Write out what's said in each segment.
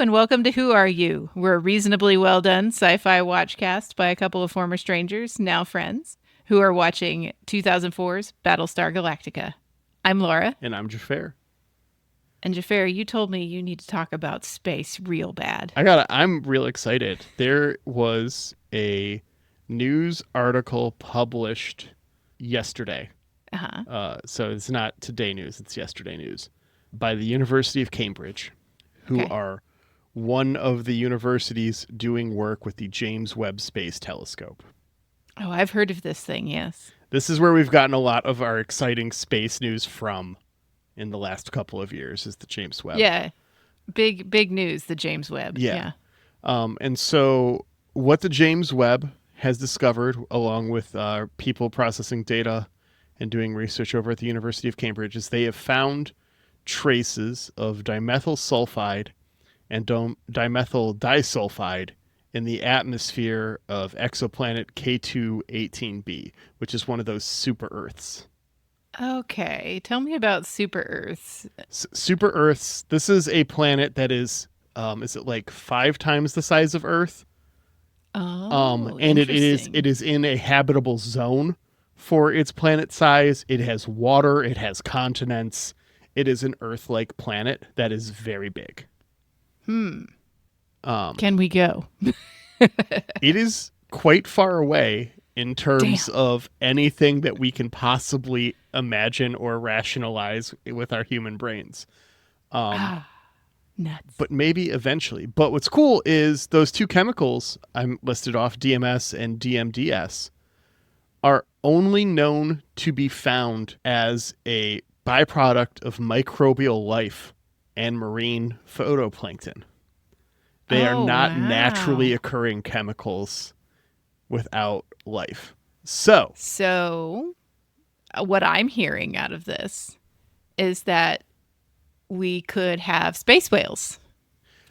and welcome to Who Are You? We're a reasonably well done sci-fi watchcast by a couple of former strangers, now friends, who are watching 2004's Battlestar Galactica. I'm Laura. And I'm Xhafer. And Xhafer, you told me you need to talk about space real bad. I'm real excited. There was a news article published yesterday. So it's not today news, it's yesterday news, by the University of Cambridge, who are one of the universities doing work with the James Webb Space Telescope. Oh, I've heard of this thing, yes. This is where we've gotten a lot of our exciting space news from in the last couple of years, is the James Webb. Yeah, big news, the James Webb. Yeah. And so what the James Webb has discovered, along with people processing data and doing research over at the University of Cambridge, is they have found traces of dimethyl sulfide and dimethyl disulfide in the atmosphere of exoplanet K2-18b, which is one of those super Earths. Okay, tell me about super Earths. Super Earths. This is a planet that is it like 5 times the size of Earth? And it is in a habitable zone for its planet size. It has water. It has continents. It is an Earth-like planet that is very big. Can we go? It is quite far away in terms of anything that we can possibly imagine or rationalize with our human brains. Nuts. But maybe eventually. But what's cool is those two chemicals I'm listed off, DMS and DMDS, are only known to be found as a byproduct of microbial life and marine phytoplankton. They are not naturally occurring chemicals without life. So what I'm hearing out of this is that we could have space whales.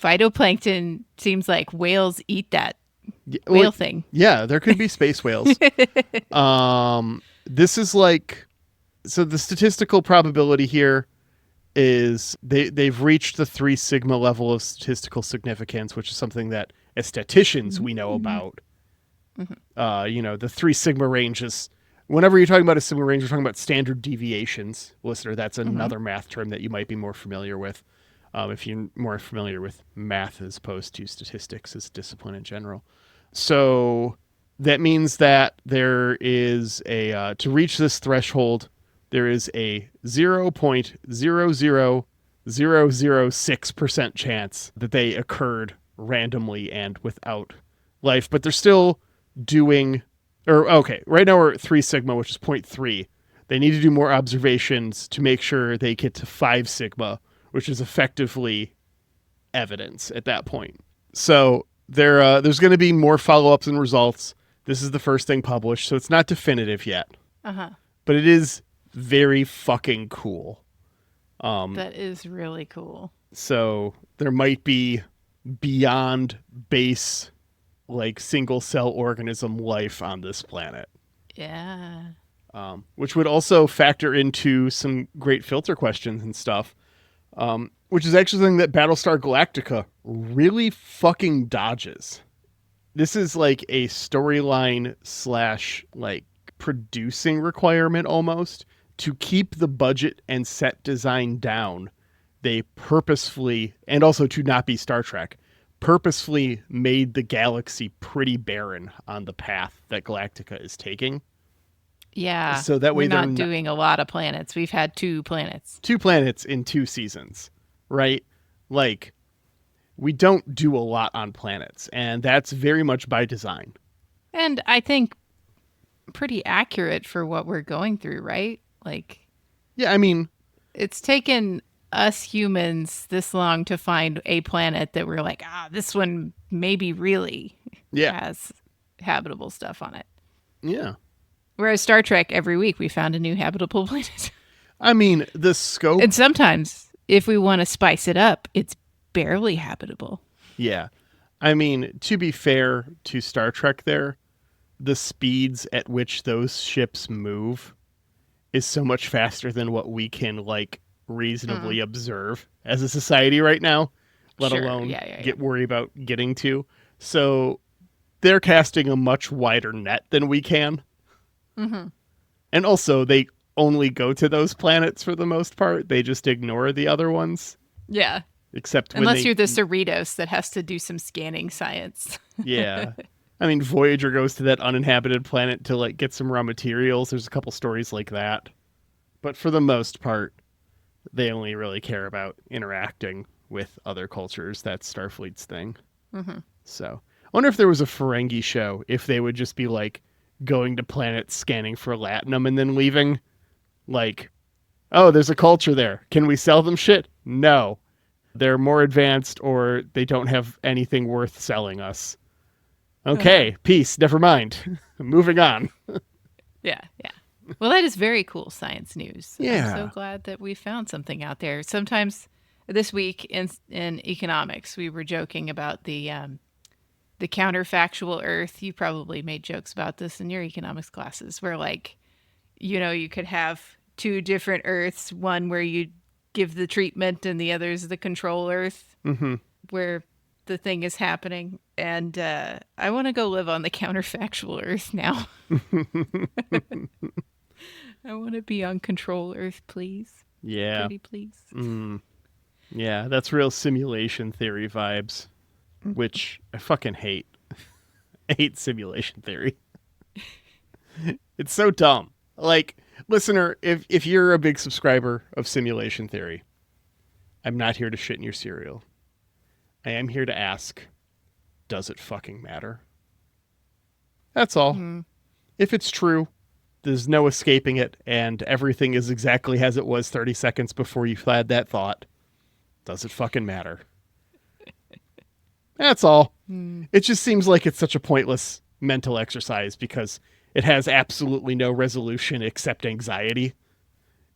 Phytoplankton seems like whales eat that whale thing. Yeah, there could be space whales. This is like, so the statistical probability here is they've reached the 3 sigma level of statistical significance, which is something that as statisticians we know about. The 3 sigma range is, whenever you're talking about a sigma range, we're talking about standard deviations. Listener, that's another math term that you might be more familiar with, if you're more familiar with math as opposed to statistics as a discipline in general. So that means that there is to reach this threshold, there is a 0.00006% chance that they occurred randomly and without life. But they're still doing, right now we're at 3 sigma, which is 0.3. They need to do more observations to make sure they get to 5 sigma, which is effectively evidence at that point. So there's going to be more follow-ups and results. This is the first thing published, so it's not definitive yet. But it is very fucking cool. That is really cool. So there might be beyond base, like single cell organism life on this planet. Yeah. Which would also factor into some great filter questions and stuff. Which is actually something that Battlestar Galactica really fucking dodges. This is like a storyline / like producing requirement almost. To keep the budget and set design down, they purposefully, and also to not be Star Trek, purposefully made the galaxy pretty barren on the path that Galactica is taking. Yeah. So that way we're not doing a lot of planets. We've had 2 planets. 2 planets in 2 seasons, right? Like, we don't do a lot on planets, and that's very much by design. And I think pretty accurate for what we're going through, right? Like, yeah, I mean, it's taken us humans this long to find a planet that we're like, this one maybe really has habitable stuff on it. Yeah. Whereas Star Trek, every week we found a new habitable planet. I mean, the scope. And sometimes, if we want to spice it up, it's barely habitable. Yeah. I mean, to be fair to Star Trek there, the speeds at which those ships move is so much faster than what we can, like, reasonably observe as a society right now. let Sure. alone Yeah. worry about getting to. So they're casting a much wider net than we can. Mm-hmm. And also, they only go to those planets for the most part. They just ignore the other ones. Yeah. Except when Unless you're the Cerritos that has to do some scanning science. Yeah. I mean, Voyager goes to that uninhabited planet to like get some raw materials. There's a couple stories like that. But for the most part, they only really care about interacting with other cultures. That's Starfleet's thing. Mm-hmm. So I wonder if there was a Ferengi show, if they would just be like going to planets, scanning for latinum, and then leaving. Like, oh, there's a culture there. Can we sell them shit? No. They're more advanced, or they don't have anything worth selling us. Okay, peace. Never mind. Moving on. Yeah. Well, that is very cool science news. Yeah. I'm so glad that we found something out there. Sometimes this week in economics, we were joking about the counterfactual Earth. You probably made jokes about this in your economics classes, where like, you could have two different Earths, one where you give the treatment and the other is the control Earth, where the thing is happening. And I want to go live on the counterfactual Earth now. I want to be on control Earth, please. Yeah. Pretty please. Yeah, that's real simulation theory vibes, which I fucking hate. I hate simulation theory. It's so dumb. Like, listener, if you're a big subscriber of simulation theory, I'm not here to shit in your cereal. I am here to ask, does it fucking matter? That's all. If it's true, there's no escaping it, and everything is exactly as it was 30 seconds before you had that thought. Does it fucking matter? That's all. It just seems like it's such a pointless mental exercise because it has absolutely no resolution except anxiety,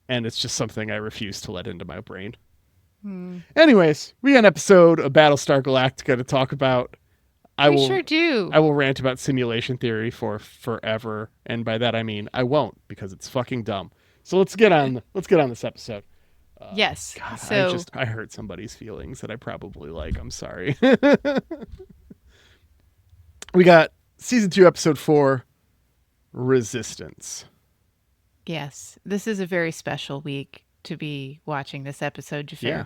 and it's just something I refuse to let into my brain. Anyways, we got an episode of Battlestar Galactica to talk about. We sure do. I will rant about simulation theory for forever, and by that I mean I won't, because it's fucking dumb. So let's get on this episode. Yes. God, so I hurt somebody's feelings that I probably like. I'm sorry. We got season 2, episode 4, Resistance. yes, this is a very special week to be watching this episode, Xhafer. Yeah.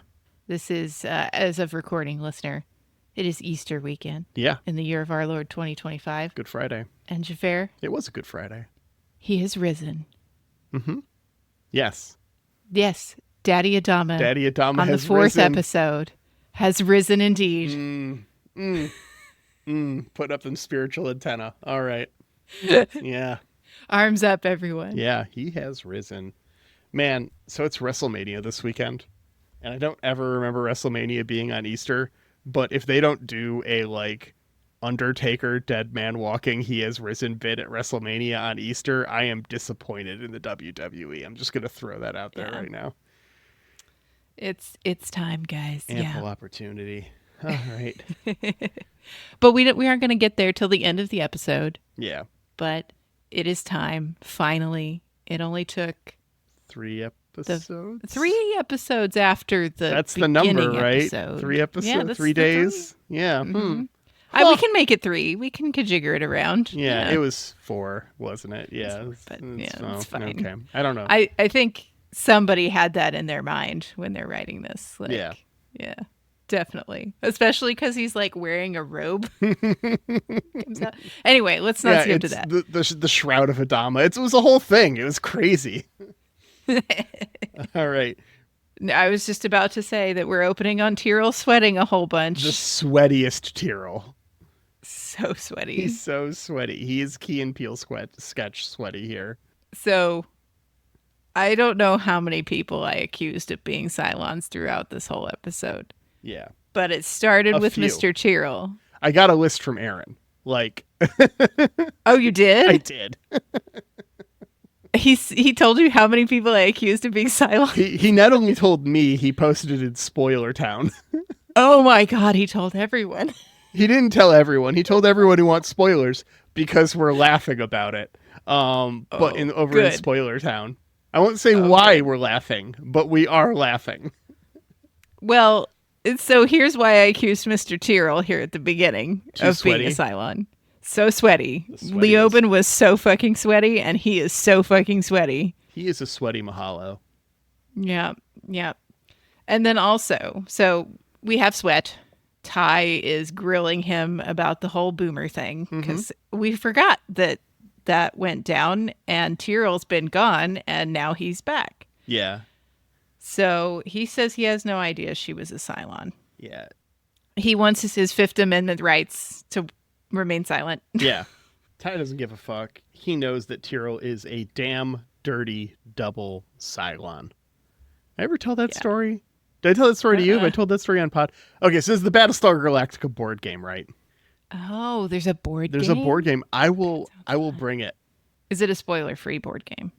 This is, as of recording, listener, it is Easter weekend. Yeah. In the year of our Lord 2025. Good Friday. And Xhafer, It was a Good Friday. he has risen. Yes. Yes, Daddy Adama. Daddy Adama on has the 4th risen. episode has risen indeed. Put up them spiritual antenna. All right. Yeah. Arms up, everyone. Yeah, he has risen. Man, so it's WrestleMania this weekend. And I don't ever remember WrestleMania being on Easter, but if they don't do a like Undertaker dead man walking he has risen bit at WrestleMania on Easter, I am disappointed in the WWE. I'm just going to throw that out there right now. It's time, guys. Ample opportunity. All right. But we aren't going to get there till the end of the episode. Yeah. But it is time, finally. It only took 3 episodes. 3 episodes after the That's the number, right? episode. 3 episodes, Yeah, that's 3 the days. 3. Yeah. We can make it 3. We can kajigger it around. Yeah, it was 4, wasn't it? Yeah. It's fine. Okay. I don't know. I think somebody had that in their mind when they're writing this. Like, yeah, definitely. Especially because he's like wearing a robe. Comes out. Anyway, let's not skip to that. The Shroud of Adama. It was a whole thing. It was crazy. All right. I was just about to say that we're opening on Tyrell sweating a whole bunch. The sweatiest Tyrell. So sweaty. He's so sweaty. He is Key and Peele sketch sweaty here. So I don't know how many people I accused of being Cylons throughout this whole episode. Yeah. But it started with few. Mr. Tyrell. I got a list from Aaron. Like, oh, you did? I did. He told you how many people I accused of being Cylons? He not only told me, he posted it in Spoiler Town. Oh my God, he told everyone. He didn't tell everyone. He told everyone who wants spoilers because we're laughing about it. But over in Spoiler Town. I won't say why we're laughing, but we are laughing. Well, So here's why I accused Mr. Tyrrell here at the beginning Too being a sweaty? Cylon. So sweaty. The sweaty Leoben was so fucking sweaty, and he is so fucking sweaty. He is a sweaty mahalo. Yeah, yeah. And then also, so we have Sweat. Ty is grilling him about the whole boomer thing because we forgot that went down, and Tyrrell's been gone, and now he's back. Yeah. So he says he has no idea she was a Cylon. Yeah. He wants his Fifth Amendment rights to remain silent. Yeah. Ty doesn't give a fuck. He knows that Tyrrell is a damn dirty double Cylon. I ever tell that story? Did I tell that story to you? Have I told that story on pod? Okay, so this is the Battlestar Galactica board game, right? Oh, there's a board game? There's a board game. I will bring it. Is it a spoiler-free board game?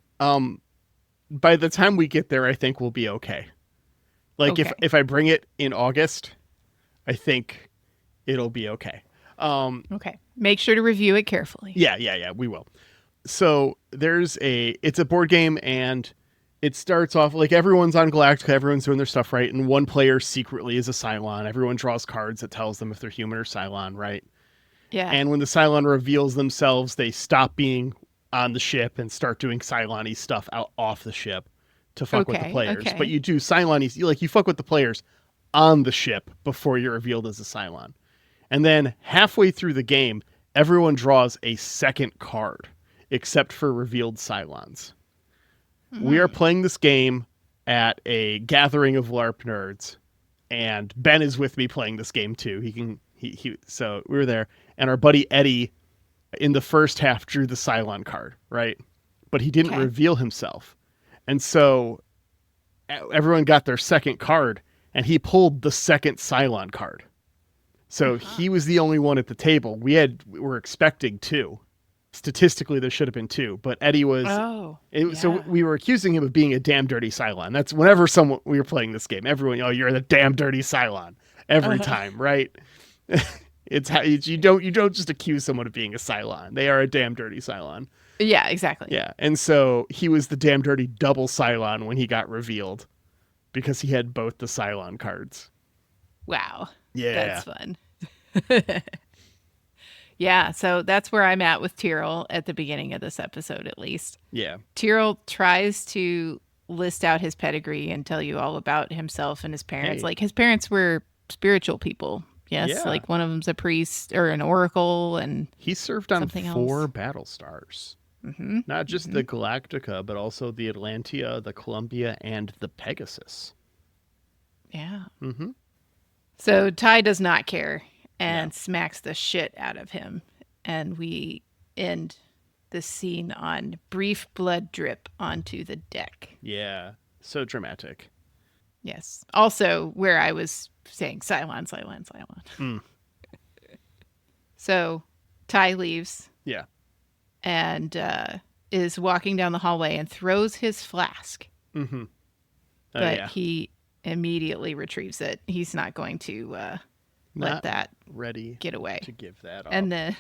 By the time we get there, I think we'll be okay. Like if I bring it in August, I think it'll be okay. Okay. Make sure to review it carefully. Yeah, we will. So it's a board game, and it starts off like everyone's on Galactica, everyone's doing their stuff right, and one player secretly is a Cylon. Everyone draws cards that tells them if they're human or Cylon, right? Yeah. And when the Cylon reveals themselves, they stop being on the ship and start doing Cylon-y stuff off the ship to fuck with the players. Okay. But you do Cylon-y, you fuck with the players on the ship before you're revealed as a Cylon. And then halfway through the game, everyone draws a second card, except for revealed Cylons. We are playing this game at a gathering of LARP nerds, and Ben is with me playing this game too. So we were there, and our buddy Eddie in the first half drew the Cylon card, right? But he didn't reveal himself. And so everyone got their second card, and he pulled the second Cylon card. So he was the only one at the table. We were expecting two. Statistically, there should have been two, but Eddie was. So we were accusing him of being a damn dirty Cylon. That's whenever we were playing this game, everyone, you're the damn dirty Cylon every time, right? It's how you don't just accuse someone of being a Cylon. They are a damn dirty Cylon. Yeah, exactly. Yeah, and so he was the damn dirty double Cylon when he got revealed because he had both the Cylon cards. Wow. Yeah, that's fun. Yeah, so that's where I'm at with Tyrrell at the beginning of this episode, at least. Yeah. Tyrrell tries to list out his pedigree and tell you all about himself and his parents. Hey. Like, his parents were spiritual people. Yes, Yeah. like one of them's a priest or an oracle, and he served on something 4 else. Battlestars. Not just the Galactica, but also the Atlantia, the Columbia, and the Pegasus. Yeah. So Ty does not care and smacks the shit out of him. And we end the scene on brief blood drip onto the deck. Yeah, so dramatic. Yes. Also, where I was saying Cylon. So Ty leaves. Yeah. And is walking down the hallway and throws his flask. But he immediately retrieves it. He's not going to let that ready get away. To give that up. And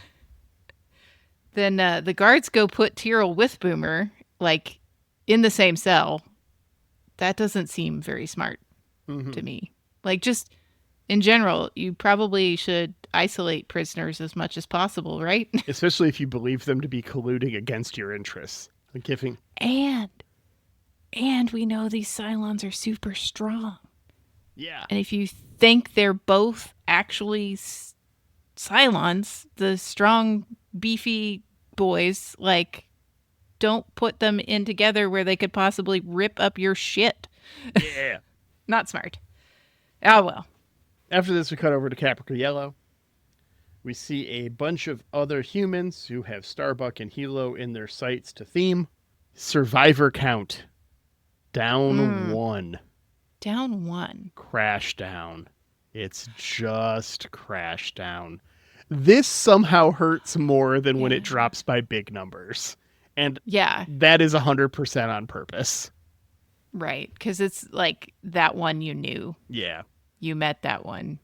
then the guards go put Tyrrell with Boomer, like, in the same cell. That doesn't seem very smart to me. Like, just in general, you probably should isolate prisoners as much as possible, right? Especially if you believe them to be colluding against your interests. Like And we know these Cylons are super strong. Yeah. And if you think they're both actually Cylons, the strong, beefy boys, like, don't put them in together where they could possibly rip up your shit. Yeah. Not smart. Oh, well. After this, we cut over to Caprica Yellow. We see a bunch of other humans who have Starbuck and Hilo in their sights to theme. Survivor count. Down 1. Down 1. Crash down. It's just crash down. This somehow hurts more than when it drops by big numbers. And that is 100% on purpose. Right. Because it's like that one you knew. Yeah. You met that one.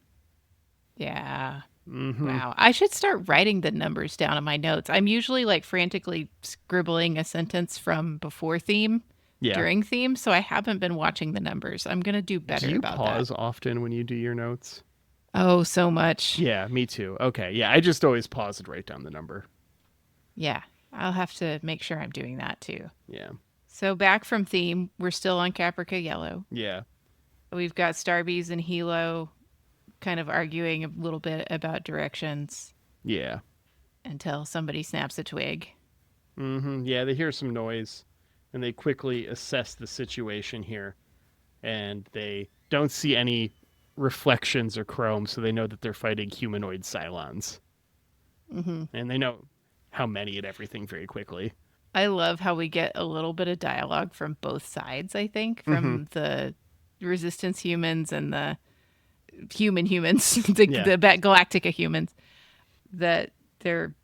Yeah. Wow. I should start writing the numbers down in my notes. I'm usually like frantically scribbling a sentence from before theme during theme, so I haven't been watching the numbers. I'm going to do better about that. Do you pause often when you do your notes? Oh, so much. Yeah, me too. Okay, yeah, I just always pause and write down the number. Yeah, I'll have to make sure I'm doing that too. Yeah. So back from theme, we're still on Caprica Yellow. Yeah. We've got Starbees and Hilo kind of arguing a little bit about directions. Yeah. Until somebody snaps a twig. Mm-hmm. Yeah, they hear some noise, and they quickly assess the situation here. And they don't see any reflections or chrome, so they know that they're fighting humanoid Cylons. Mm-hmm. And they know how many and everything very quickly. I love how we get a little bit of dialogue from both sides, I think, from the resistance humans and the humans, the Galactica humans, that they're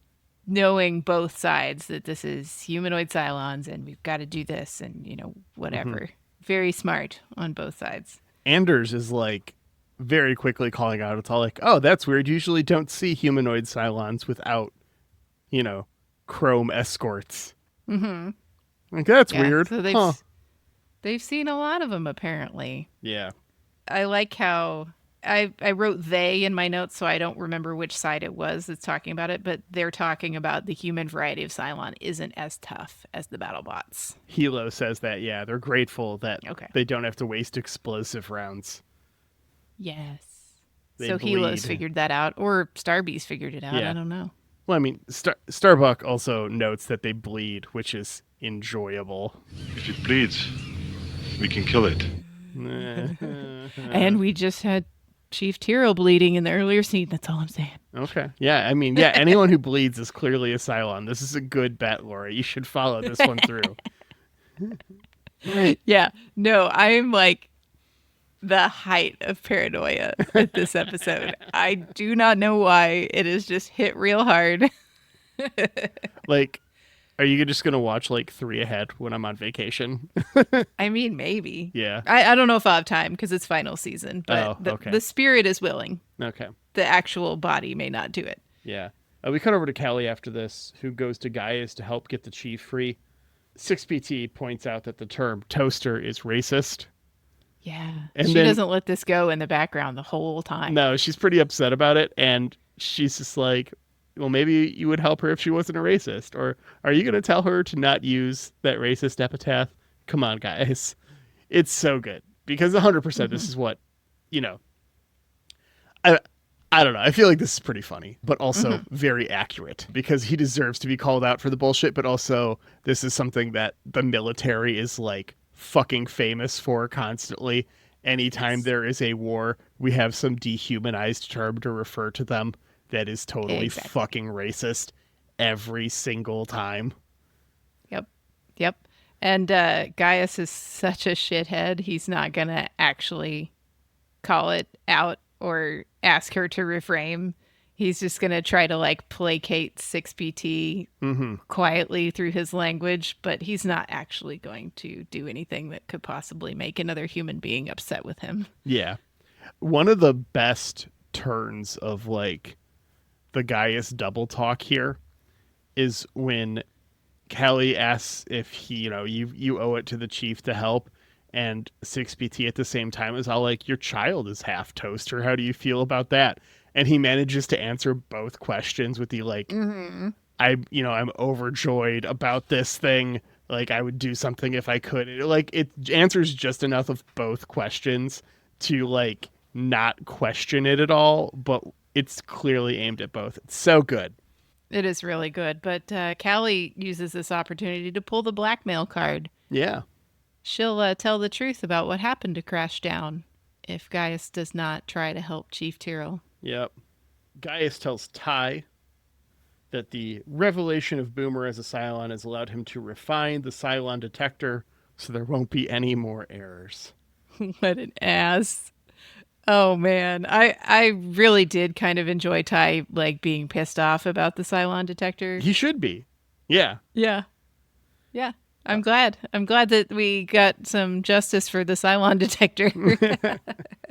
knowing both sides, that this is humanoid Cylons and we've got to do this and, whatever. Very smart on both sides. Anders is like very quickly calling out. It's all like, oh, that's weird. Usually don't see humanoid Cylons without, chrome escorts. Mm-hmm. Like, that's weird. So they've seen a lot of them, apparently. Yeah. I like how I wrote they in my notes, so I don't remember which side it was that's talking about it, but they're talking about the human variety of Cylon isn't as tough as the BattleBots. Hilo says that, yeah, they're grateful that they don't have to waste explosive rounds. Yes. They so bleed. Hilo's figured that out, or Starbee's figured it out. Yeah. I don't know. Well, I mean, Starbuck also notes that they bleed, which is enjoyable. If it bleeds, we can kill it. And we just had Chief Tyrrell bleeding in the earlier scene. That's all I'm saying. Okay. Yeah, I mean, anyone who bleeds is clearly a Cylon. This is a good bet, Laura. You should follow this one through. Yeah. No, I'm like the height of paranoia at this episode. I do not know why. It is just hit real hard. Like, are you just going to watch like 3 ahead when I'm on vacation? I mean, maybe. Yeah. I don't know if I'll have time because it's final season, but the spirit is willing. Okay. The actual body may not do it. Yeah. We cut over to Callie after this, who goes to Gaius to help get the chief free. 6PT points out that the term toaster is racist. Yeah. And she doesn't let this go in the background the whole time. No, she's pretty upset about it. And she's just like, well, maybe you would help her if she wasn't a racist. Or are you going to tell her to not use that racist epithet? Come on, guys. It's so good. Because 100% this is what, I don't know. I feel like this is pretty funny, but also very accurate because he deserves to be called out for the bullshit. But also this is something that the military is like fucking famous for constantly. Anytime there is a war, we have some dehumanized term to refer to them that is totally fucking racist every single time. Yep. And Gaius is such a shithead. He's not going to actually call it out or ask her to reframe. He's just going to try to like placate 6PT quietly through his language, but he's not actually going to do anything that could possibly make another human being upset with him. Yeah. One of the best turns of like the Gaius double talk here is when Callie asks if he, you owe it to the chief to help. And 6PT at the same time is all like, your child is half toaster. How do you feel about that? And he manages to answer both questions with the like, I'm overjoyed about this thing. Like I would do something if I could. It answers just enough of both questions to like not question it at all, but it's clearly aimed at both. It's so good. It is really good. But Callie uses this opportunity to pull the blackmail card. Yeah. She'll tell the truth about what happened to Crash Down if Gaius does not try to help Chief Tyrrell. Yep. Gaius tells Ty that the revelation of Boomer as a Cylon has allowed him to refine the Cylon detector so there won't be any more errors. What an ass. Oh, man. I really did kind of enjoy Ty like being pissed off about the Cylon detector. He should be. Yeah. Yeah. Yeah. I'm glad. I'm glad that we got some justice for the Cylon detector.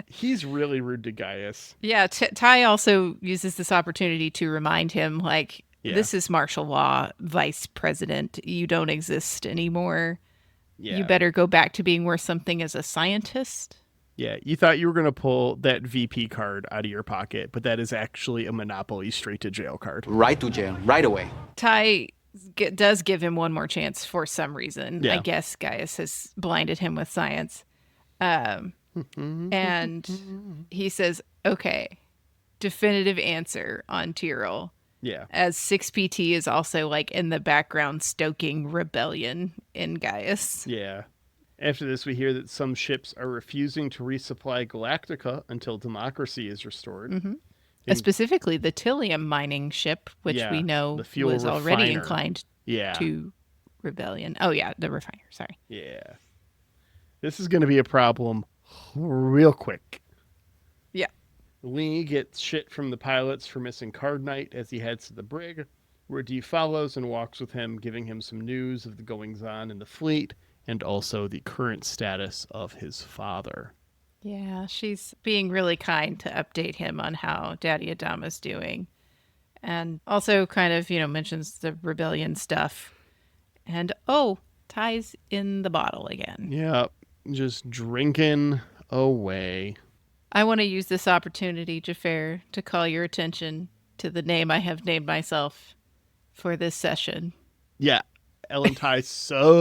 He's really rude to Gaius. Yeah, Ty also uses this opportunity to remind him, like, this is martial law, vice president. You don't exist anymore. Yeah. You better go back to being worth something as a scientist. Yeah, you thought you were going to pull that VP card out of your pocket, but that is actually a Monopoly straight to jail card. Right to jail, right away. Ty does give him one more chance for some reason. Yeah. I guess Gaius has blinded him with science. And he says, okay, definitive answer on Tyrrell. Yeah. As 6PT is also like in the background stoking rebellion in Gaius. Yeah. After this, we hear that some ships are refusing to resupply Galactica until democracy is restored. Specifically, the Tillium mining ship, which Yeah, we know the fuel was already refiner. inclined Yeah. to rebellion. Oh, yeah, the refiner. Sorry. Yeah. This is going to be a problem real quick. Yeah. Lee gets shit from the pilots for missing Card Knight as he heads to the brig, where Dee follows and walks with him, giving him some news of the goings-on in the fleet and also the current status of his father. Yeah, she's being really kind to update him on how Daddy Adama's doing. And also kind of, mentions the rebellion stuff. And, Ty's in the bottle again. Yeah, just drinking away. I want to use this opportunity, Xhafer, to call your attention to the name I have named myself for this session. Yeah, Ellen Ty sucks.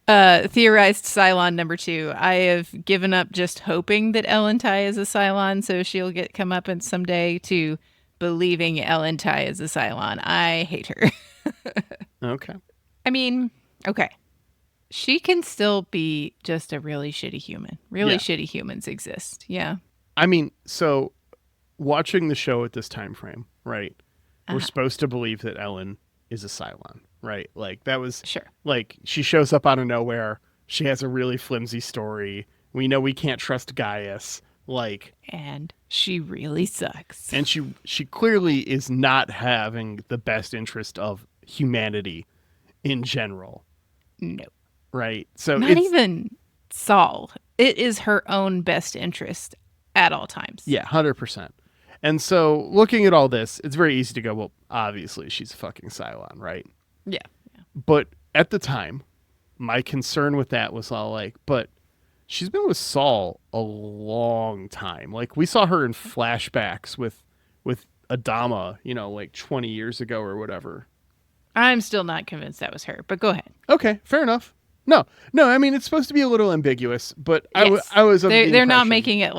Theorized Cylon number 2. I have given up just hoping that Ellen Ty is a Cylon, so she'll come up and someday to believing Ellen Ty is a Cylon. I hate her. Okay. I mean, okay. She can still be just a really shitty human. Really shitty humans exist. Yeah. I mean, so watching the show at this time frame, right? We're supposed to believe that Ellen is a Cylon, right? Like that was Sure. Like she shows up out of nowhere. She has a really flimsy story. We know we can't trust Gaius. And she really sucks. And she clearly is not having the best interest of humanity in general. No. Right. So Not even Saul. It is her own best interest at all times. Yeah, 100%. And so looking at all this, it's very easy to go, well, obviously she's a fucking Cylon, right? Yeah. But at the time, my concern with that was all but she's been with Saul a long time. Like we saw her in flashbacks with Adama, 20 years ago or whatever. I'm still not convinced that was her, but go ahead. Okay, fair enough. No, I mean, it's supposed to be a little ambiguous, but Yes. I was of the They're not impression- making it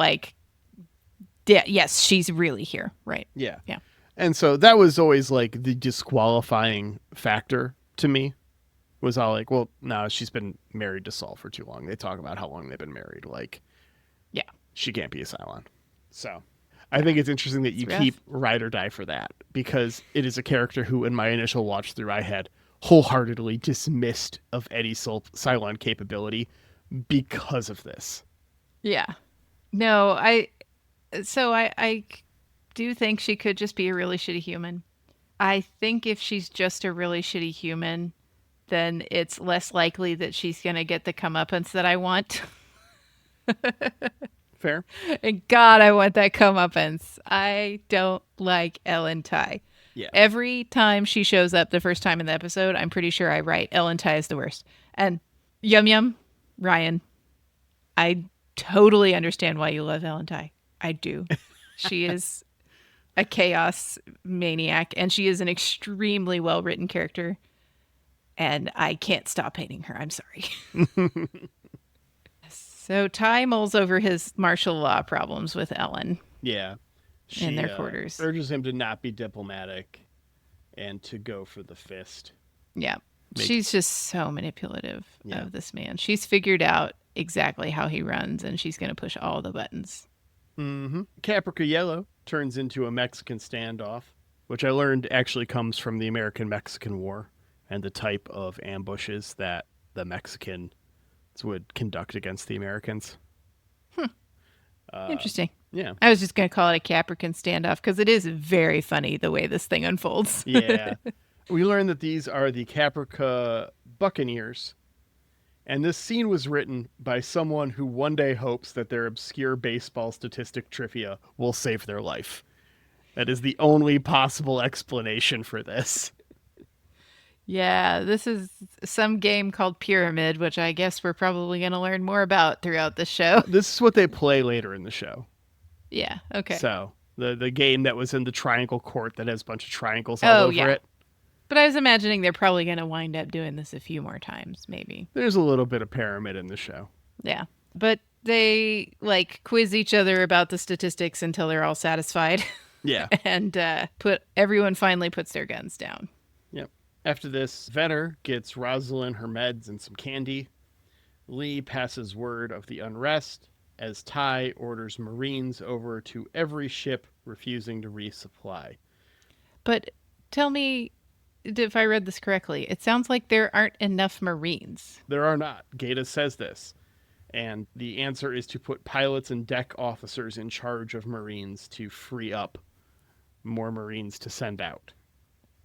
yes, she's really here. Right. Yeah. Yeah. And so that was always the disqualifying factor to me was all well, no, she's been married to Saul for too long. They talk about how long they've been married. Yeah. She can't be a Cylon. So I think it's interesting that you keep ride or die for that because it is a character who in my initial watch through I had wholeheartedly dismissed of any Cylon capability because of this. Yeah. No, I do think she could just be a really shitty human. I think if she's just a really shitty human, then it's less likely that she's going to get the comeuppance that I want. Fair. And God, I want that comeuppance. I don't like Ellen Ty. Yeah. Every time she shows up the first time in the episode, I'm pretty sure I write Ellen Ty is the worst. And Yum, Ryan, I totally understand why you love Ellen Ty. I do. She is a chaos maniac, and she is an extremely well-written character. And I can't stop hating her. I'm sorry. So Ty mulls over his martial law problems with Ellen. Yeah. In their quarters. Urges him to not be diplomatic and to go for the fist. Yeah. She's just so manipulative of this man. She's figured out exactly how he runs, and she's going to push all the buttons. Mm-hmm. Caprica Yellow turns into a Mexican standoff, which I learned actually comes from the American-Mexican War and the type of ambushes that the Mexicans would conduct against the Americans. Interesting. Yeah. I was just going to call it a Caprican standoff because it is very funny the way this thing unfolds. Yeah. We learned that these are the Caprica Buccaneers. And this scene was written by someone who one day hopes that their obscure baseball statistic trivia will save their life. That is the only possible explanation for this. Yeah, this is some game called Pyramid, which I guess we're probably going to learn more about throughout the show. This is what they play later in the show. Yeah, okay. So the game that was in the triangle court that has a bunch of triangles all over it. But I was imagining they're probably going to wind up doing this a few more times, maybe. There's a little bit of pyramid in the show. Yeah. But they like quiz each other about the statistics until they're all satisfied. Yeah. And everyone finally puts their guns down. Yep. After this, Venner gets Rosalind her meds and some candy. Lee passes word of the unrest as Ty orders Marines over to every ship refusing to resupply. But tell me if I read this correctly. It sounds like there aren't enough Marines. There are not. Gata says this. And the answer is to put pilots and deck officers in charge of Marines to free up more Marines to send out.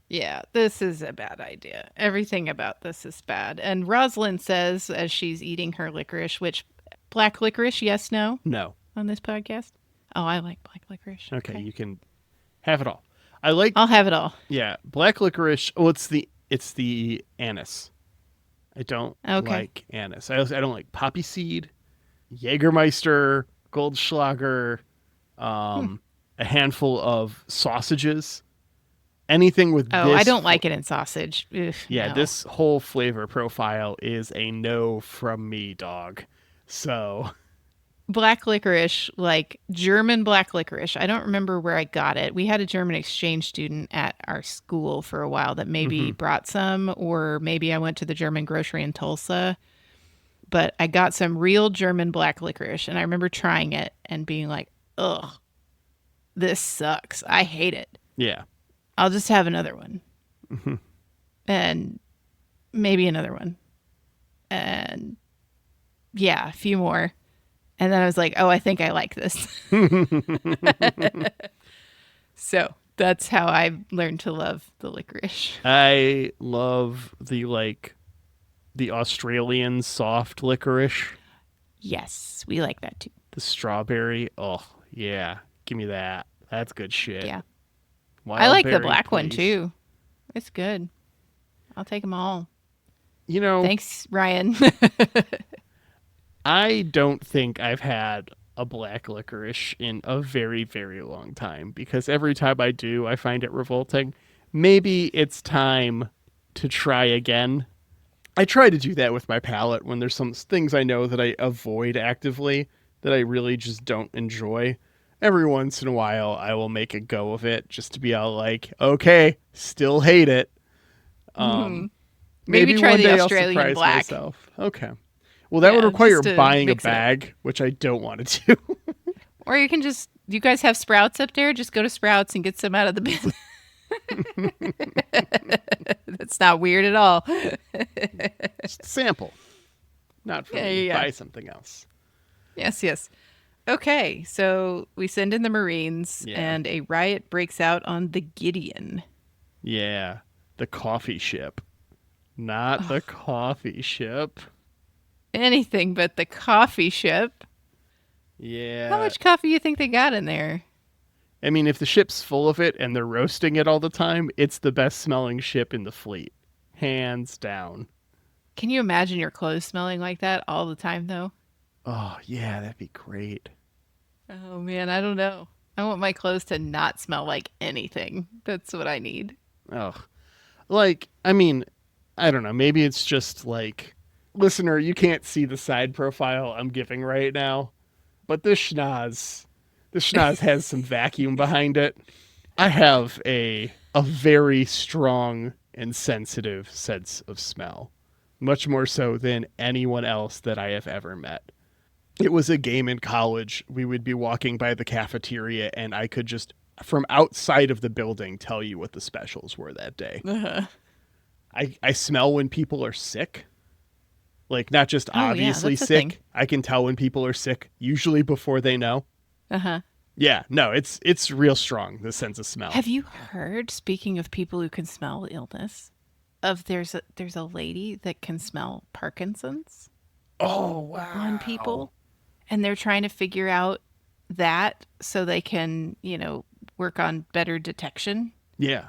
Yeah, this is a bad idea. Everything about this is bad. And Rosalind says, as she's eating her licorice, which black licorice, yes, no? No. On this podcast? Oh, I like black licorice. Okay, you can have it all. I'll have it all. Yeah, black licorice. Oh, it's the anise. I don't like anise. I don't like poppy seed, Jägermeister, Goldschlager, a handful of sausages. Anything with this. I don't like it in sausage. Ugh, yeah, no. This whole flavor profile is a no from me, dog. So black licorice, like German black licorice. I don't remember where I got it. We had a German exchange student at our school for a while that maybe brought some, or maybe I went to the German grocery in Tulsa. But I got some real German black licorice, and I remember trying it and being like, ugh, this sucks. I hate it. Yeah. I'll just have another one. And maybe another one. And yeah, a few more. And then I was like, oh, I think I like this. So that's how I learned to love the licorice. I love the Australian soft licorice. Yes, we like that too. The strawberry. Oh, yeah. Give me that. That's good shit. Yeah. Wild I like berry, the black one please. too. It's good. I'll take them all. You know, Thanks, Ryan. I don't think I've had a black licorice in a very, very long time because every time I do, I find it revolting. Maybe it's time to try again. I try to do that with my palate when there's some things I know that I avoid actively that I really just don't enjoy. Every once in a while, I will make a go of it just to be all like, okay, still hate it. Maybe try one the day Australian I'll surprise black. myself. Okay. Well, that would require just to buying a mix it up. bag, which I don't want to do. Or you can just, you guys have Sprouts up there? Just go to Sprouts and get some out of the bin. That's not weird at all. Just sample. Not for me. Yeah. Buy something else. Yes. Okay, so we send in the Marines, and a riot breaks out on the Gideon. Yeah. The coffee ship. Not the coffee ship. Anything but the coffee ship. Yeah. How much coffee do you think they got in there? I mean, if the ship's full of it and they're roasting it all the time, it's the best smelling ship in the fleet. Hands down. Can you imagine your clothes smelling like that all the time, though? Oh, yeah, that'd be great. Oh, man, I don't know. I want my clothes to not smell like anything. That's what I need. Oh, like, I mean, I don't know. Maybe it's just like, listener, you can't see the side profile I'm giving right now, but this schnoz has some vacuum behind it. I have a very strong and sensitive sense of smell, much more so than anyone else that I have ever met. It was a game in college. We would be walking by the cafeteria, and I could just, from outside of the building, tell you what the specials were that day. I smell when people are sick. Like, not just obviously sick. I can tell when people are sick, usually before they know. Yeah, no, it's real strong, the sense of smell. Have you heard, speaking of people who can smell illness, there's a lady that can smell Parkinson's? Oh, wow. On people. And they're trying to figure out that so they can, work on better detection. Yeah.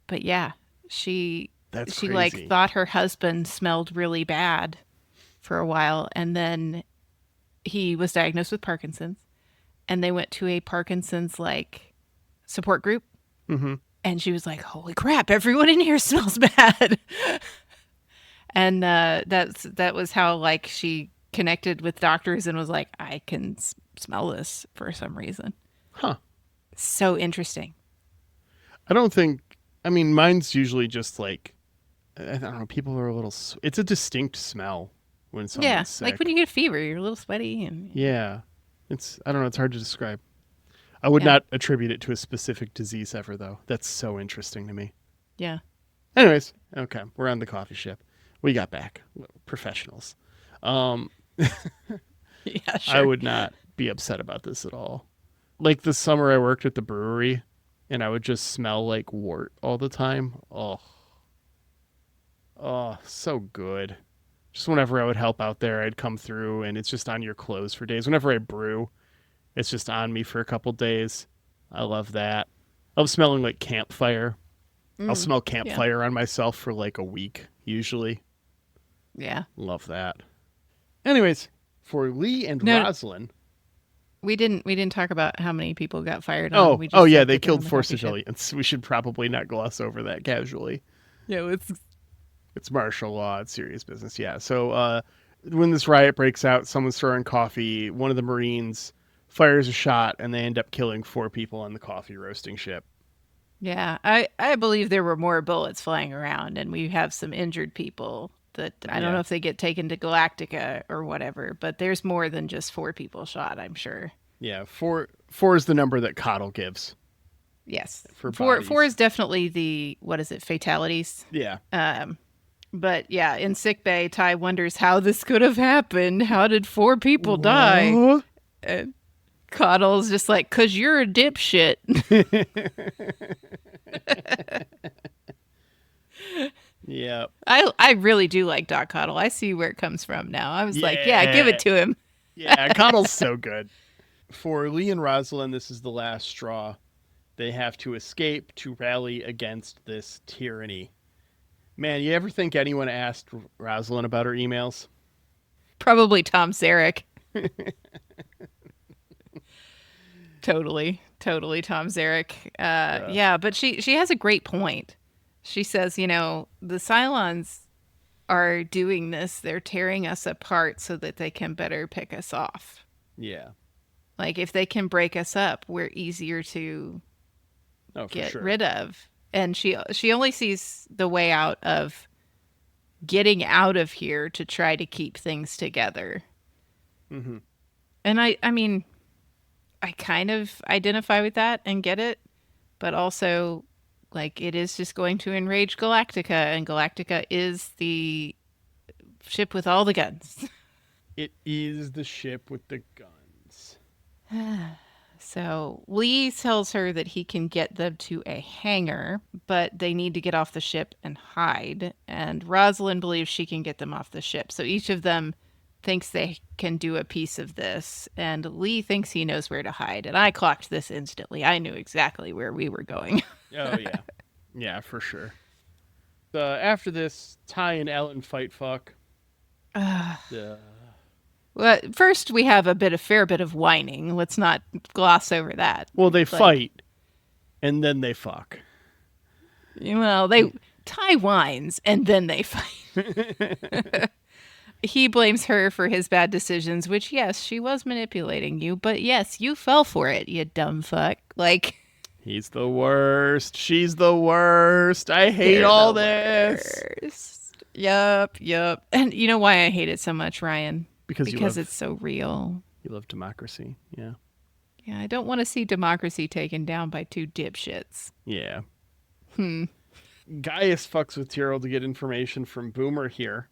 But yeah, she That's she crazy. thought her husband smelled really bad for a while, and then he was diagnosed with Parkinson's, and they went to a Parkinson's support group, Mm-hmm. and she was like, "Holy crap! Everyone in here smells bad." And that was how she connected with doctors and was like, "I can smell this for some reason." Huh. So interesting. I don't think. I mean, mine's usually just I don't know. People are a little. It's a distinct smell when someone's Yeah, sick. like when you get a fever, you're a little sweaty and Yeah, it's. I don't know. It's hard to describe. I would not attribute it to a specific disease ever, though. That's so interesting to me. yeah. Anyways, okay, we're on the coffee ship. We got back. Professionals. Yeah, sure. I would not be upset about this at all. Like the summer I worked at the brewery, and I would just smell like wort all the time. Oh, so good. Just whenever I would help out there, I'd come through, and it's just on your clothes for days. Whenever I brew, it's just on me for a couple days. I love that. I love smelling like campfire. I'll smell campfire on myself for a week, usually. Yeah. Love that. Anyways, for Lee and Rosalind. We didn't talk about how many people got fired on. Oh, We just yeah, said they that they're killed on the 4 coffee ship. civilians. We should probably not gloss over that casually. Yeah, It's martial law. It's serious business. Yeah. So when this riot breaks out, someone's throwing coffee. One of the Marines fires a shot, and they end up killing 4 people on the coffee roasting ship. yeah. I believe there were more bullets flying around, and we have some injured people that I don't know if they get taken to Galactica or whatever, but there's more than just 4 people shot, I'm sure. Yeah, 4 is the number that Cottle gives. Yes. For 4 bodies. is definitely the, what is it, fatalities? Yeah. But yeah, in sickbay, Ty wonders how this could have happened. How did 4 people die? What? And Cottle's just like, 'cause you're a dipshit. Yeah. I really do like Doc Cottle. I see where it comes from now. I was like, yeah, give it to him. Yeah, Cottle's so good. For Lee and Rosalind, this is the last straw. They have to escape to rally against this tyranny. Man, you ever think anyone asked Rosalind about her emails? Probably Tom Zarek. Totally Tom Zarek. Yeah, but she has a great point. She says, the Cylons are doing this. They're tearing us apart so that they can better pick us off. Yeah. If they can break us up, we're easier to get rid of. And she only sees the way out of getting out of here to try to keep things together. Mm-hmm. And I mean, I kind of identify with that and get it, but also it is just going to enrage Galactica, and Galactica is the ship with all the guns. It is the ship with the guns. So Lee tells her that he can get them to a hangar, but they need to get off the ship and hide. And Rosalind believes she can get them off the ship. So each of them thinks they can do a piece of this, and Lee thinks he knows where to hide. And I clocked this instantly. I knew exactly where we were going. Oh, yeah. Yeah, for sure. After this, Ty and Ellen fight fuck. Well, first we have a fair bit of whining. Let's not gloss over that. Well, they fight, and then they fuck. Well, Ty whines, and then they fight. He blames her for his bad decisions, which, yes, she was manipulating you, but yes, you fell for it, you dumb fuck. He's the worst. She's the worst. I hate all this. Worst. Yup. And you know why I hate it so much, Ryan? Because it's so real. You love democracy, yeah. Yeah, I don't want to see democracy taken down by 2 dipshits. Yeah. Gaius fucks with Tyrrell to get information from Boomer here.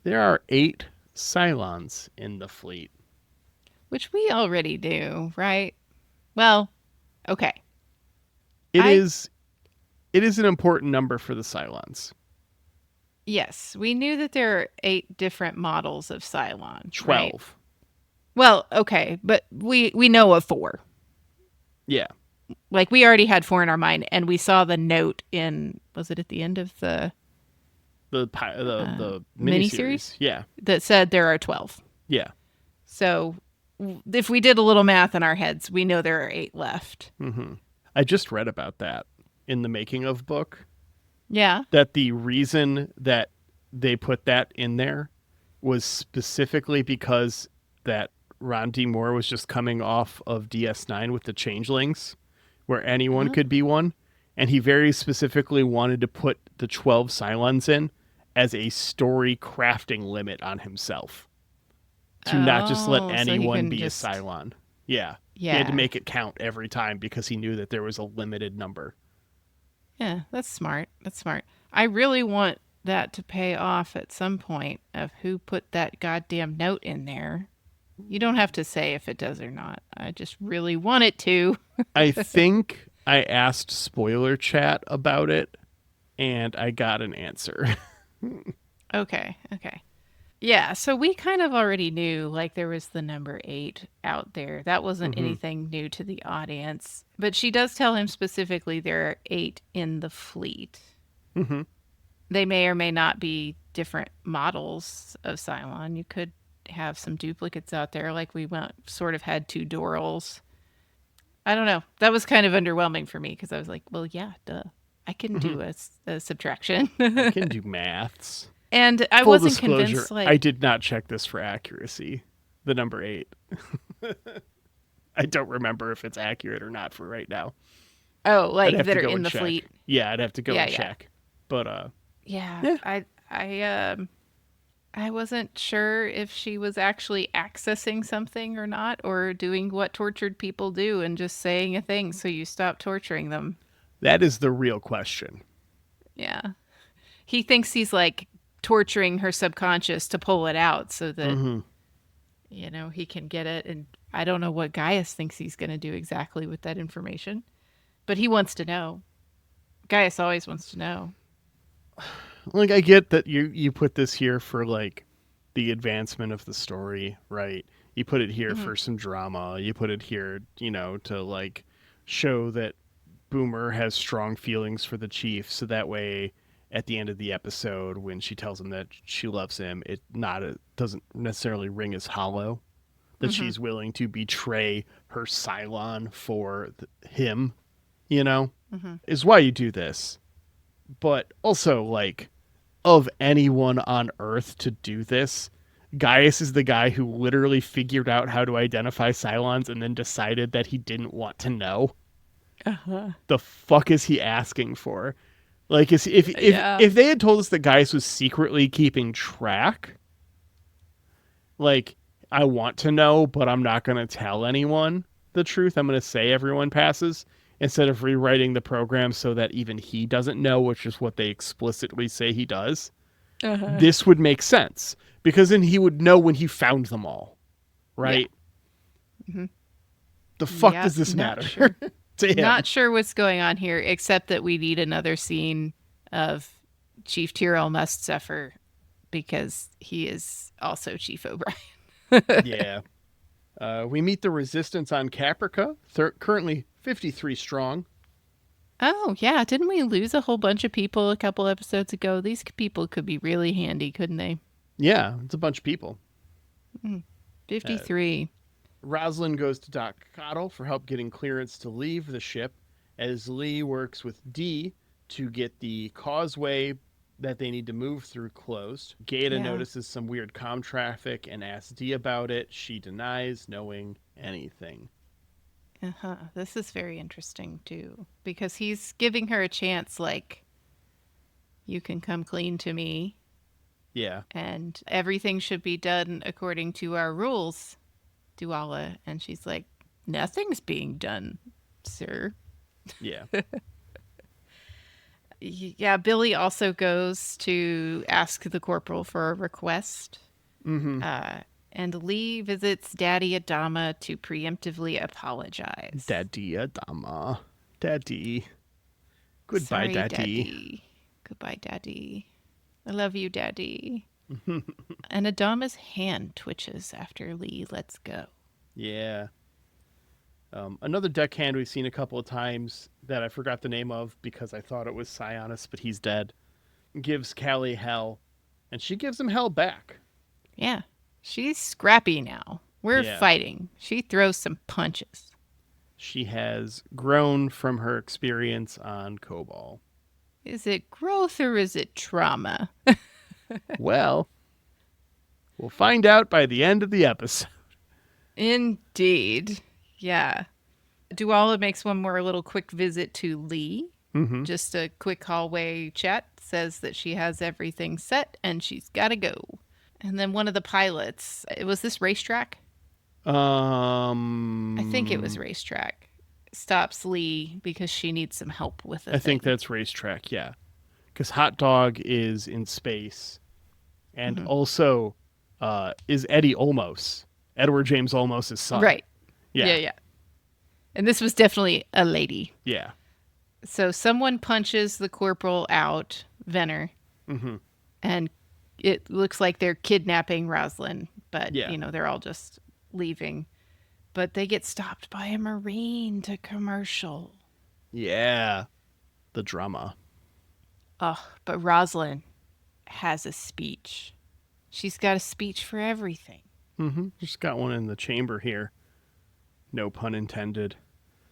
There are 8 Cylons in the fleet. Which we already do, right? Well, okay. It is an important number for the Cylons. Yes, we knew that there are 8 different models of Cylon. 12. Right? Well, okay, but we know of 4. Yeah. We already had 4 in our mind, and we saw the note was it at the end of the The miniseries? miniseries. Yeah. That said there are 12. Yeah. So if we did a little math in our heads, we know there are 8 left. Mm-hmm. I just read about that in the making of book. Yeah. That the reason that they put that in there was specifically because that Ron D. Moore was just coming off of DS9 with the Changelings, where anyone could be one. And he very specifically wanted to put the 12 Cylons in as a story crafting limit on himself. To not just let anyone be a Cylon. Yeah. He had to make it count every time because he knew that there was a limited number. Yeah, that's smart. That's smart. I really want that to pay off at some point of who put that goddamn note in there. You don't have to say if it does or not. I just really want it to. I think I asked Spoiler Chat about it, and I got an answer. Okay. Yeah, so we kind of already knew, like, there was the number 8 out there. That wasn't anything new to the audience. But she does tell him specifically there are 8 in the fleet. Mm-hmm. They may or may not be different models of Cylon. You could have some duplicates out there, like we sort of had 2 Dorals. I don't know. That was kind of underwhelming for me because I was like, well, yeah, duh. I can do a subtraction. I can do maths. And I Full wasn't disclosure, convinced. Like, I did not check this for accuracy. The number 8. I don't remember if it's accurate or not for right now. Oh, like that are in the check. fleet. Yeah, I'd have to go and check. But I wasn't sure if she was actually accessing something or not, or doing what tortured people do and just saying a thing so you stop torturing them. That is the real question. Yeah. He thinks he's like torturing her subconscious to pull it out so that, he can get it. And I don't know what Gaius thinks he's going to do exactly with that information, but he wants to know. Gaius always wants to know. Like, I get that you put this here for, like, the advancement of the story, right? You put it here for some drama. You put it here, to, like, show that Boomer has strong feelings for the Chief, so that way at the end of the episode when she tells him that she loves him, it doesn't necessarily ring as hollow, that she's willing to betray her Cylon for him, is why you do this. But also, like, of anyone on Earth to do this, Gaius is the guy who literally figured out how to identify Cylons and then decided that he didn't want to know. The fuck is he asking for? Like, if they had told us that Gaius was secretly keeping track, like, I want to know, but I'm not going to tell anyone the truth. I'm going to say everyone passes, instead of rewriting the program so that even he doesn't know, which is what they explicitly say he does. This would make sense, because then he would know when he found them all, right? Yeah. The fuck does this matter? Sure. To him? Not sure what's going on here, except that we need another scene of Chief Tyrell must suffer because he is also Chief O'Brien. Yeah. We meet the Resistance on Caprica, currently 53 strong. Oh, yeah. Didn't we lose a whole bunch of people a couple episodes ago? These people could be really handy, couldn't they? Yeah, it's a bunch of people. 53. Rosalind goes to Doc Cottle for help getting clearance to leave the ship, as Lee works with D to get the causeway that they need to move through closed. Gaeta notices some weird comm traffic and asks D about it. She denies knowing anything. This is very interesting, too, because he's giving her a chance, like, you can come clean to me. Yeah. And everything should be done according to our rules, Duala. And she's like, nothing's being done, sir. Yeah. Yeah, Billy also goes to ask the corporal for a request. And Lee visits Daddy Adama to preemptively apologize. Daddy Adama. Daddy. Goodbye, Sorry, Daddy. Goodbye, Daddy. I love you, Daddy. And Adama's hand twitches after Lee lets go. Yeah. Another deckhand we've seen a couple of times that I forgot the name of because I thought it was Sionis, but he's dead. gives Callie hell, and she gives him hell back. Yeah. She's scrappy now. We're Yeah. fighting. She throws some punches. She has grown from her experience on Cobol. Is it growth or is it trauma? Well, we'll find out by the end of the episode. Indeed. Yeah. Duala makes one more little quick visit to Lee. Mm-hmm. Just a quick hallway chat. Says that she has everything set and she's got to go. And then one of the pilots, was this racetrack? I think it was racetrack. Stops Lee because she needs some help with it. I think that's racetrack, yeah. Because Hot Dog is in space. And also is Eddie Olmos, Edward James Olmos' son. Right. Yeah. Yeah. And this was definitely a lady. Yeah. So someone punches the corporal out, Venner, and it looks like they're kidnapping Rosalind, but, they're all just leaving. But they get stopped by a Marine to commercial. Yeah. The drama. Oh, but Rosalind has a speech. She's got a speech for everything. Just got one in the chamber here. No pun intended.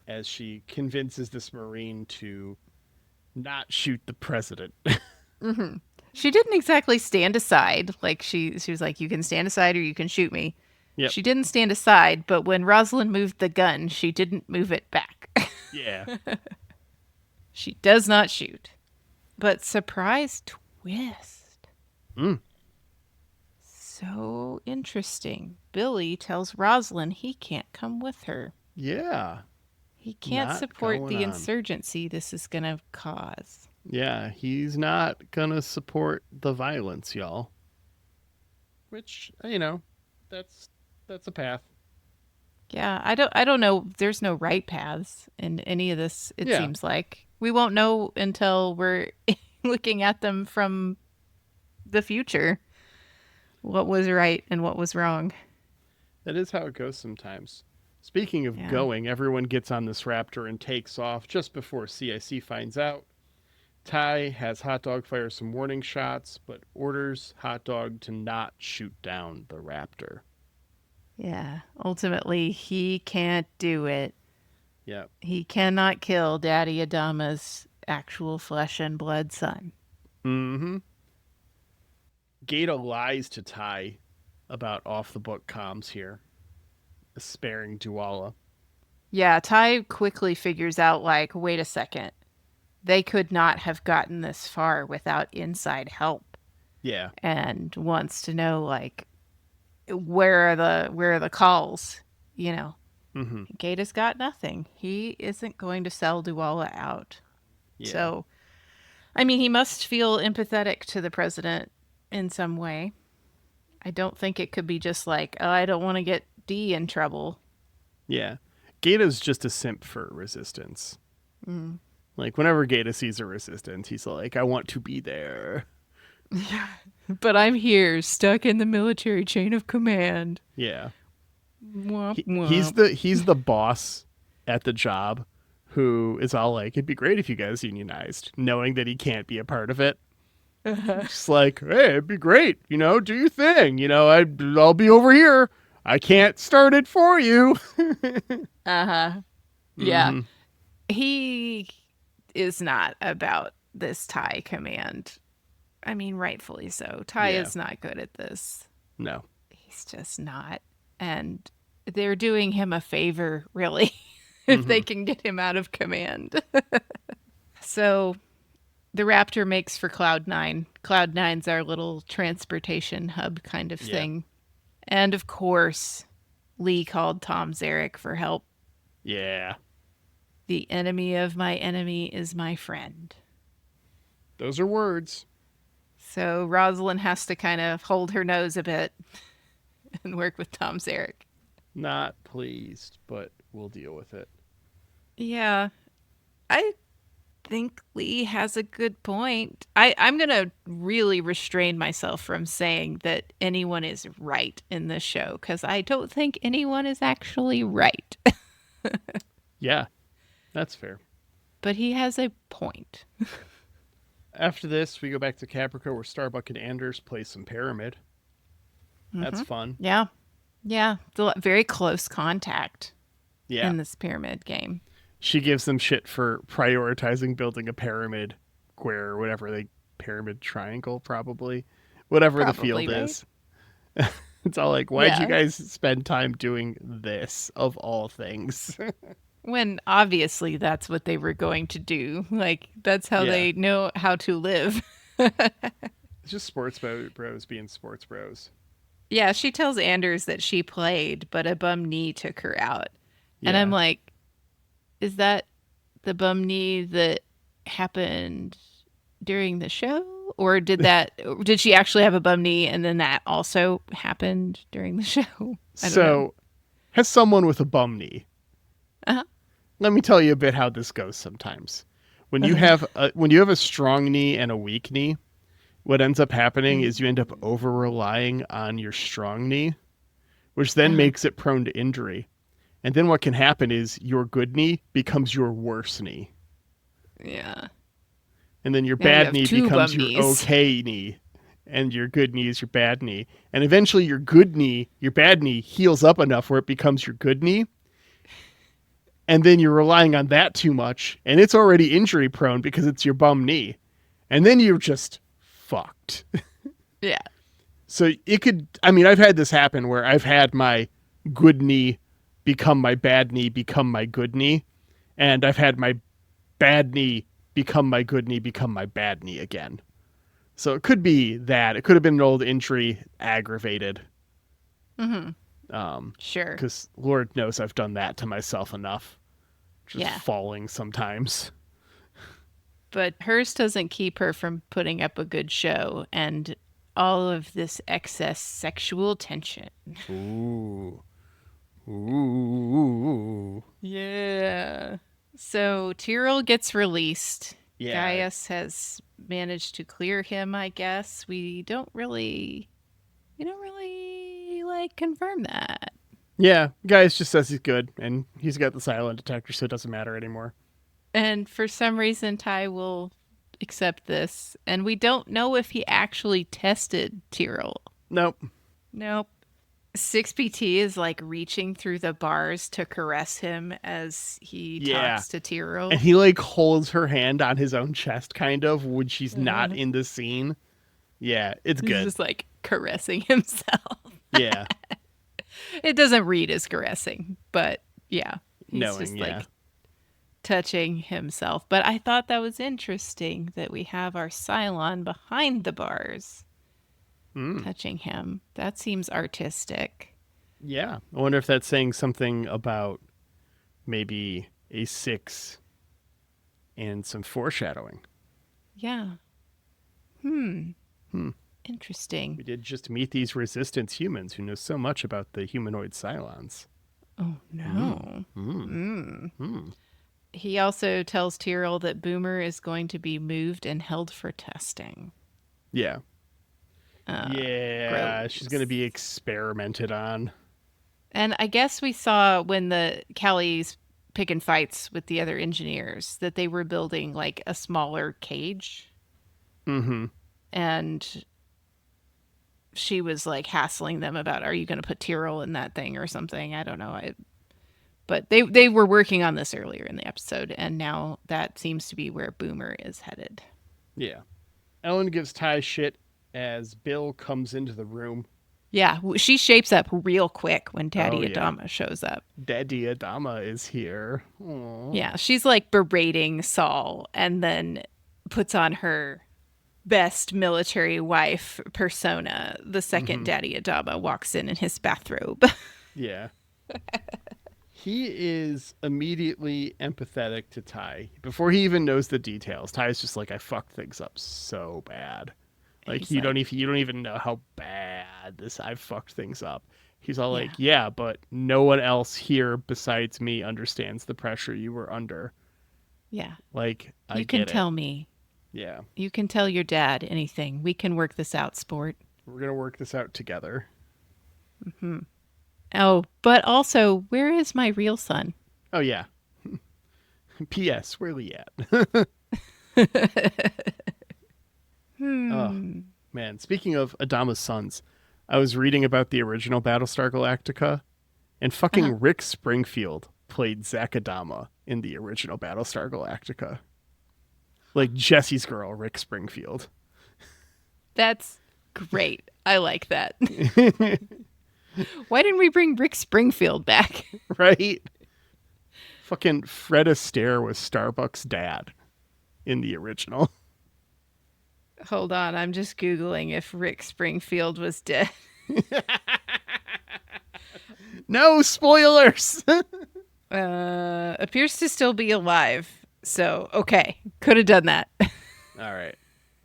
As she convinces this Marine to not shoot the president. She didn't exactly stand aside. Like she was like, you can stand aside or you can shoot me. Yep. She didn't stand aside, but when Rosalind moved the gun, she didn't move it back. Yeah. She does not shoot. But surprise twist. So interesting. Billy tells Rosalind he can't come with her. Yeah. He can't Not support going the on. insurgency this is going to cause. Yeah, he's not gonna support the violence, y'all. Which, that's a path. Yeah, I don't know. There's no right paths in any of this, it seems like. We won't know until we're looking at them from the future. What was right and what was wrong. That is how it goes sometimes. Speaking of going, everyone gets on this Raptor and takes off just before CIC finds out. Ty has Hot Dog fire some warning shots, but orders Hot Dog to not shoot down the Raptor. Yeah, ultimately, he can't do it. Yep. He cannot kill Daddy Adama's actual flesh and blood son. Gata lies to Ty about off-the-book comms here, sparing Duala. Yeah, Ty quickly figures out, like, wait a second. They could not have gotten this far without inside help. Yeah. And wants to know, like, where are the calls, Gata's got nothing. He isn't going to sell Duala out. Yeah. So, I mean, he must feel empathetic to the president in some way. I don't think it could be just like, oh, I don't want to get D in trouble. Yeah. Gata's just a simp for resistance. Like, whenever Gata sees a resistance, he's like, I want to be there. But I'm here, stuck in the military chain of command. Yeah. Womp, womp. He's the boss at the job who is all like, it'd be great if you guys unionized, knowing that he can't be a part of it. Just like, hey, it'd be great, do your thing, I'll be over here. I can't start it for you. Yeah. He is not about this Ty command. I mean, rightfully so. Ty is not good at this. No. He's just not. And they're doing him a favor, really, if they can get him out of command. So the Raptor makes for Cloud9. Cloud9's our little transportation hub kind of thing. And of course, Lee called Tom Zarek for help. Yeah. The enemy of my enemy is my friend. Those are words. So Rosalind has to kind of hold her nose a bit and work with Tom Zarek. Not pleased, but we'll deal with it. Yeah. I think Lee has a good point. I'm going to really restrain myself from saying that anyone is right in this show, because I don't think anyone is actually right. Yeah, that's fair. But he has a point. After this, we go back to Caprica where Starbuck and Anders play some Pyramid. That's fun. Yeah. Yeah. Very close contact Yeah. in this pyramid game. She gives them shit for prioritizing building a pyramid square, whatever pyramid triangle, probably. Whatever the Probably, field right? is. It's all like, why'd you Yeah. guys spend time doing this of all things? When obviously that's what they were going to do. Like, that's how Yeah. they know how to live. It's just sports bros being sports bros. Yeah, she tells Anders that she played, but a bum knee took her out. And Yeah. I'm like, is that the bum knee that happened during the show? Or did she actually have a bum knee and then that also happened during the show? I don't know. Has someone with a bum knee. Uh-huh. Let me tell you a bit how this goes sometimes. When you have a strong knee and a weak knee, what ends up happening is you end up over relying on your strong knee, which then makes it prone to injury. And then what can happen is your good knee becomes your worse knee. Yeah. And then your Now you bad have knee two becomes bum your knees. okay knee. And your good knee is your bad knee. And eventually your good knee, your bad knee, heals up enough where it becomes your good knee. And then you're relying on that too much. And it's already injury prone because it's your bum knee. And then you're just fucked. Yeah. So I've had this happen where I've had my good knee become my bad knee, become my good knee. And I've had my bad knee become my good knee, become my bad knee again. So it could be that. It could have been an old injury aggravated. Sure. Because Lord knows I've done that to myself enough. Just falling sometimes. But hers doesn't keep her from putting up a good show and all of this excess sexual tension. Ooh. Ooh. Yeah. So Tyrell gets released. Yeah. Gaius has managed to clear him, I guess. We don't really like confirm that. Yeah, Gaius just says he's good, and he's got the Cylon detector, so it doesn't matter anymore. And for some reason, Ty will accept this. And we don't know if he actually tested Tyrell. Nope. 6PT is like reaching through the bars to caress him as he talks to Tyrell. And he like holds her hand on his own chest, kind of, when she's not in the scene. Yeah, it's He's good. just like caressing himself. Yeah. It doesn't read as caressing, but yeah. He's Knowing, just like touching himself. But I thought that was interesting that we have our Cylon behind the bars touching him. That seems artistic. Yeah. I wonder if that's saying something about maybe a 6 and some foreshadowing. Yeah. Interesting. We did just meet these resistance humans who know so much about the humanoid Cylons. Oh, no. He also tells Tyrell that Boomer is going to be moved and held for testing. Yeah. Gross. She's going to be experimented on. And I guess we saw when the Callie's picking fights with the other engineers that they were building like a smaller cage. Mm-hmm. And she was like hassling them about, are you going to put Tyrell in that thing or something? I don't know. But they were working on this earlier in the episode, and now that seems to be where Boomer is headed. Yeah. Ellen gives Ty shit as Bill comes into the room. Yeah, she shapes up real quick when Daddy Adama shows up. Daddy Adama is here. Aww. Yeah, she's like berating Saul and then puts on her best military wife persona the second Daddy Adama walks in his bathrobe. Yeah. He is immediately empathetic to Ty. Before he even knows the details, Ty's just like, I fucked things up so bad. Like you don't even know how bad I've fucked things up. He's all like, yeah, but no one else here besides me understands the pressure you were under. Yeah. Like, you can tell me. Yeah. You can tell your dad anything. We can work this out, sport. We're going to work this out together. Mm-hmm. Oh, but also, where is my real son? Oh, yeah. P.S. Where Lee at? Man, speaking of Adama's sons, I was reading about the original Battlestar Galactica, and fucking Rick Springfield played Zach Adama in the original Battlestar Galactica. Like Jesse's girl, Rick Springfield. That's great. I like that. Why didn't we bring Rick Springfield back? Right? Fucking Fred Astaire was Starbuck's dad in the original. Hold on, I'm just Googling if Rick Springfield was dead. No spoilers! Appears to still be alive. So, okay. Could have done that. All right.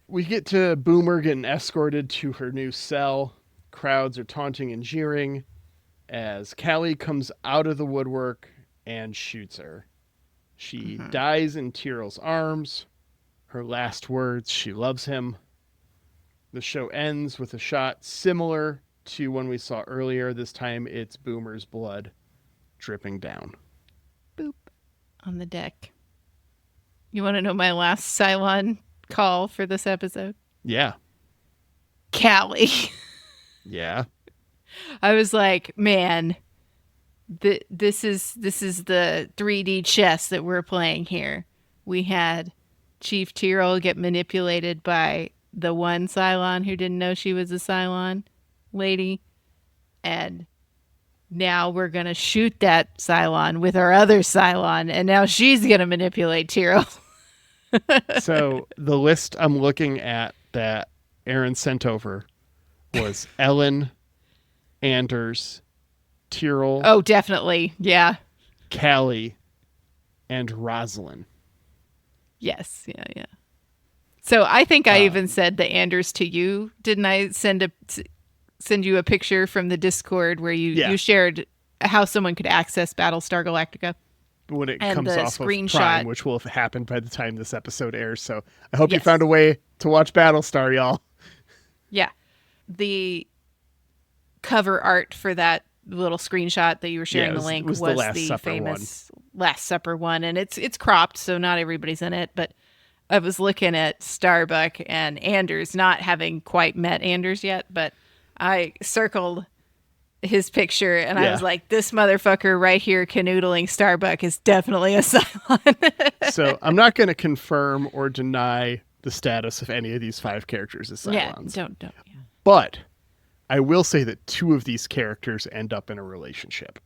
We get to Boomer getting escorted to her new cell. Crowds are taunting and jeering as Callie comes out of the woodwork and shoots her. She dies in Tyrell's arms. Her last words, she loves him. The show ends with a shot similar to one we saw earlier. This time it's Boomer's blood dripping down. Boop. On the deck. You want to know my last Cylon call for this episode? Yeah. Callie. Yeah. I was like, man, this is the 3D chess that we're playing here. We had Chief Tyrell get manipulated by the one Cylon who didn't know she was a Cylon lady. And now we're going to shoot that Cylon with our other Cylon. And now she's going to manipulate Tyrell. So the list I'm looking at that Aaron sent over was Ellen, Anders, Tyrell. Oh, definitely. Yeah. Callie, and Rosalind. Yes. Yeah. So I think I even said the Anders to you. Didn't I send you a picture from the Discord where you shared how someone could access Battlestar Galactica? When it and comes the off screenshot, of Prime, which will have happened by the time this episode airs. So I hope you found a way to watch Battlestar, y'all. Yeah. The cover art for that little screenshot that you were sharing the link was the famous Last Supper one. And it's cropped, so not everybody's in it. But I was looking at Starbuck and Anders, not having quite met Anders yet, but I circled his picture and I was like, this motherfucker right here canoodling Starbuck is definitely a Cylon. So I'm not going to confirm or deny the status of any of these 5 characters as Cylons. Yeah, don't. Yeah. But I will say that 2 of these characters end up in a relationship.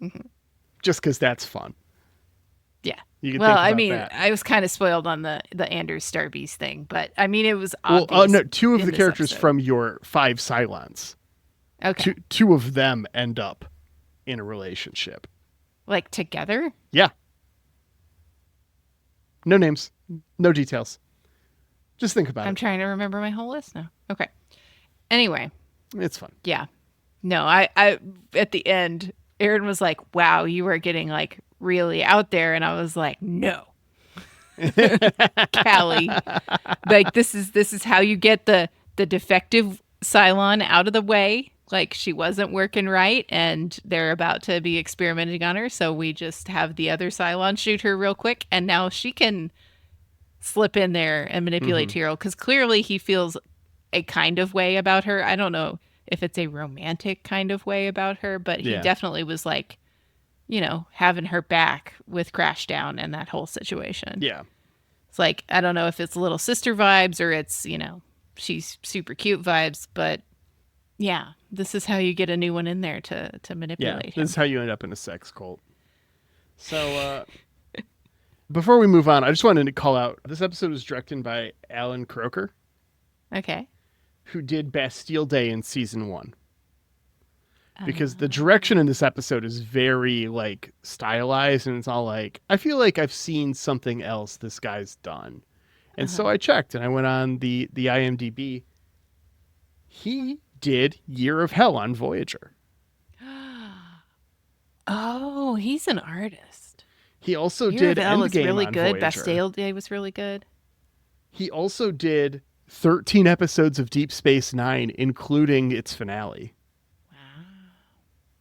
Mm-hmm. Just because that's fun. Yeah. Well, I mean, that. I was kind of spoiled on the Anders Starbeast thing, but I mean, it was obvious. Well, no, 2 of the characters from your 5 Cylons. Okay. 2 of them end up in a relationship. Like together? Yeah. No names, no details. Just think about it. I'm trying to remember my whole list now. Okay. Anyway. It's fun. Yeah. No, I at the end, Aaron was like, wow, you are getting like really out there. And I was like, no. Callie. Like this is how you get the defective Cylon out of the way. Like she wasn't working right and they're about to be experimenting on her. So we just have the other Cylon shoot her real quick. And now she can slip in there and manipulate Tyrell. Because clearly he feels a kind of way about her. I don't know if it's a romantic kind of way about her, but he definitely was like, you know, having her back with Crashdown and that whole situation. Yeah. It's like, I don't know if it's little sister vibes or it's, you know, she's super cute vibes, but yeah, this is how you get a new one in there to manipulate him. This is how you end up in a sex cult. So, before we move on, I just wanted to call out, this episode was directed by Alan Croker. Okay. Who did Bastille Day in season 1. Because the direction in this episode is very, like, stylized, and it's all like, I feel like I've seen something else this guy's done. And so I checked, and I went on the IMDb. He did Year of Hell on Voyager. Oh, he's an artist. He also Year did of Hell Endgame was really on good. Voyager. Bastille Day was really good. He also did 13 episodes of Deep Space Nine, including its finale. Wow.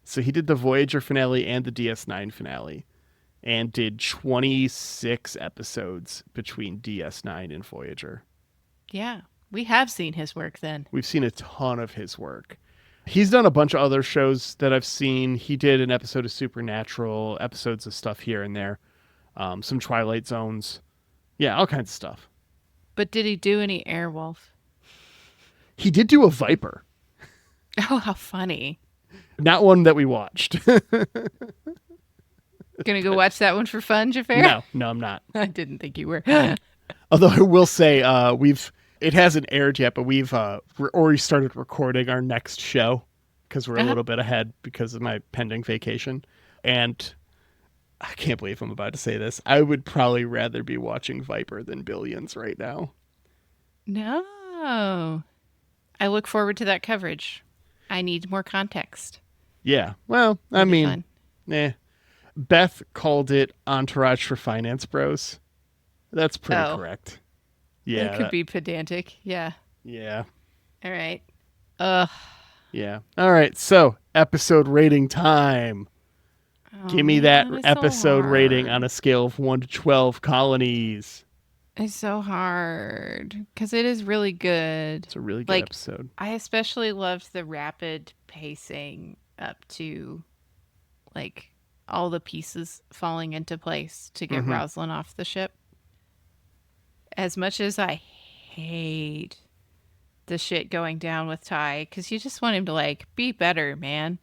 So he did the Voyager finale and the DS9 finale, and did 26 episodes between DS9 and Voyager. Yeah. We have seen his work then. We've seen a ton of his work. He's done a bunch of other shows that I've seen. He did an episode of Supernatural, episodes of stuff here and there, some Twilight Zones. Yeah, all kinds of stuff. But did he do any Airwolf? He did do a Viper. Oh, how funny. Not one that we watched. Gonna go watch that one for fun, Xhafer? No, I'm not. I didn't think you were. Although I will say, it hasn't aired yet, but we've already started recording our next show because we're a little bit ahead because of my pending vacation. And I can't believe I'm about to say this. I would probably rather be watching Viper than Billions right now. No. I look forward to that coverage. I need more context. Yeah. Well, It'll be fun. Beth called it Entourage for Finance Bros. That's pretty correct. Yeah. It could be pedantic. Yeah. Yeah. All right. Yeah. All right. So, episode rating time. Give me that it's episode so rating hard. on a scale of 1 to 12 colonies. It's so hard because it is really good. It's a really good episode. I especially loved the rapid pacing up to like all the pieces falling into place to get Rosalind off the ship. As much as I hate the shit going down with Ty, because you just want him to like be better, man.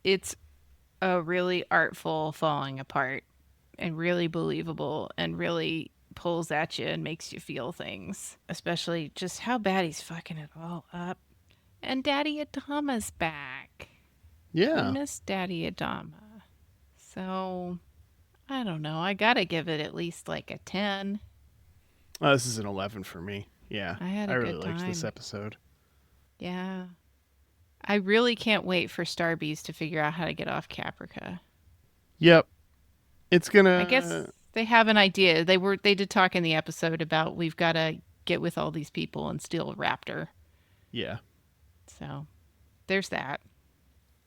It's a really artful falling apart and really believable and really pulls at you and makes you feel things, especially just how bad he's fucking it all up. And Daddy Adama's back. Yeah. I miss Daddy Adama. So, I don't know. I gotta give it at least like a 10. This is an 11 for me. Yeah. I had a really good liked this time. episode. Yeah. I really can't wait for Starbeast to figure out how to get off Caprica. Yep. It's gonna. I guess they have an idea. They did talk in the episode about we've got to get with all these people and steal a raptor. Yeah. So there's that.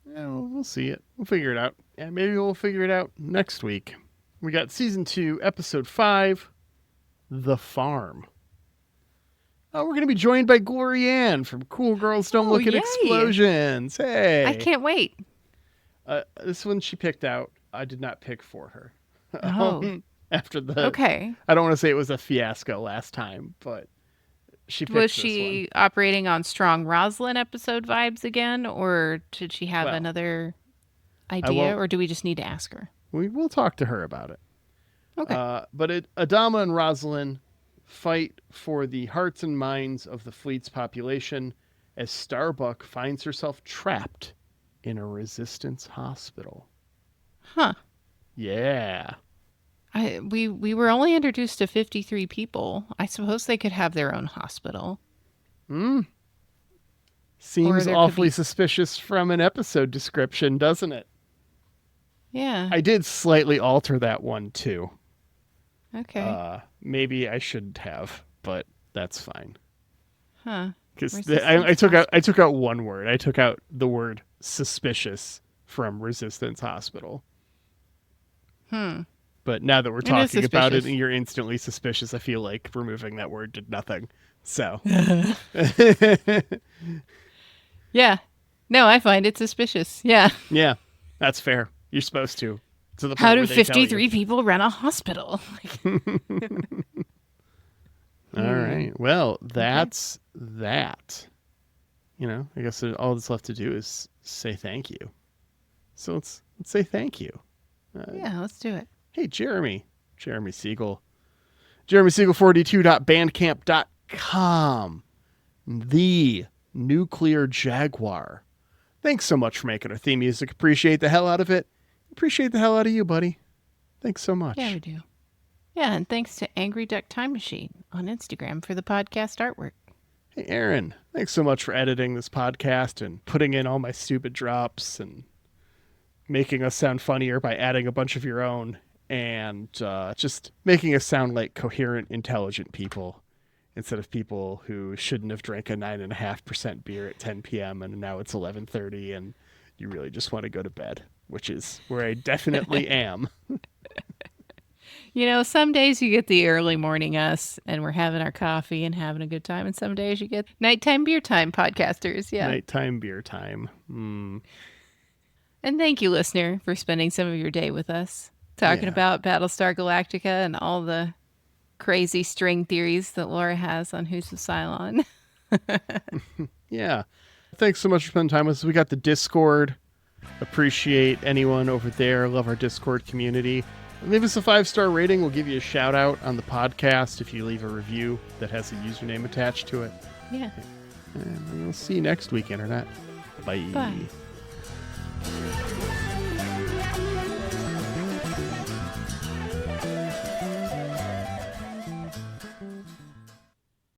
Yeah, we'll see it. We'll figure it out. Yeah, maybe we'll figure it out next week. We got season 2, episode 5, The Farm. Oh, we're going to be joined by Glorianne from Cool Girls Don't Look at yay. Explosions. Hey. I can't wait. This one she picked out. I did not pick for her. Oh. After the... Okay. I don't want to say it was a fiasco last time, but she picked Was this she one. operating on strong Rosalind episode vibes again, or did she have another idea, or do we just need to ask her? We'll talk to her about it. Okay. But Adama and Rosalind fight for the hearts and minds of the fleet's population as Starbuck finds herself trapped in a resistance hospital. Huh. Yeah. We were only introduced to 53 people. I suppose they could have their own hospital. Seems there could awfully be- suspicious from an episode description, doesn't it? Yeah. I did slightly alter that one too. Okay. Maybe I shouldn't have, but that's fine. Huh. Because Resistance I took out one word. I took out the word suspicious from Resistance Hospital. But now that we're talking about it suspicious. and you're instantly suspicious, I feel like removing that word did nothing. So. Yeah. No, I find it suspicious. Yeah. Yeah, that's fair. You're supposed to. To the point How do where they tell you. 53 people run a hospital? All right. Well, that's that. You know, I guess all that's left to do is say thank you. So let's say thank you. Yeah, let's do it. Hey, Jeremy Siegel. JeremySiegel42.bandcamp.com. The Nuclear Jaguar. Thanks so much for making our theme music. Appreciate the hell out of it. Appreciate the hell out of you, buddy. Thanks so much. Yeah, we do. Yeah, and thanks to Angry Duck Time Machine on Instagram for the podcast artwork. Hey, Aaron, thanks so much for editing this podcast and putting in all my stupid drops and making us sound funnier by adding a bunch of your own and just making us sound like coherent, intelligent people instead of people who shouldn't have drank a 9.5% beer at 10 p.m. and now it's 11:30 and you really just want to go to bed, which is where I definitely am. You know, some days you get the early morning us and we're having our coffee and having a good time. And some days you get nighttime beer time podcasters. Yeah. Nighttime beer time. And thank you, listener, for spending some of your day with us talking about Battlestar Galactica and all the crazy string theories that Laura has on who's the Cylon. Yeah. Thanks so much for spending time with us. We got the Discord. Appreciate anyone over there. Love our Discord community. Leave us a 5-star rating. We'll give you a shout out on the podcast if you leave a review that has a username attached to it. Yeah. And we'll see you next week, Internet. Bye. Bye.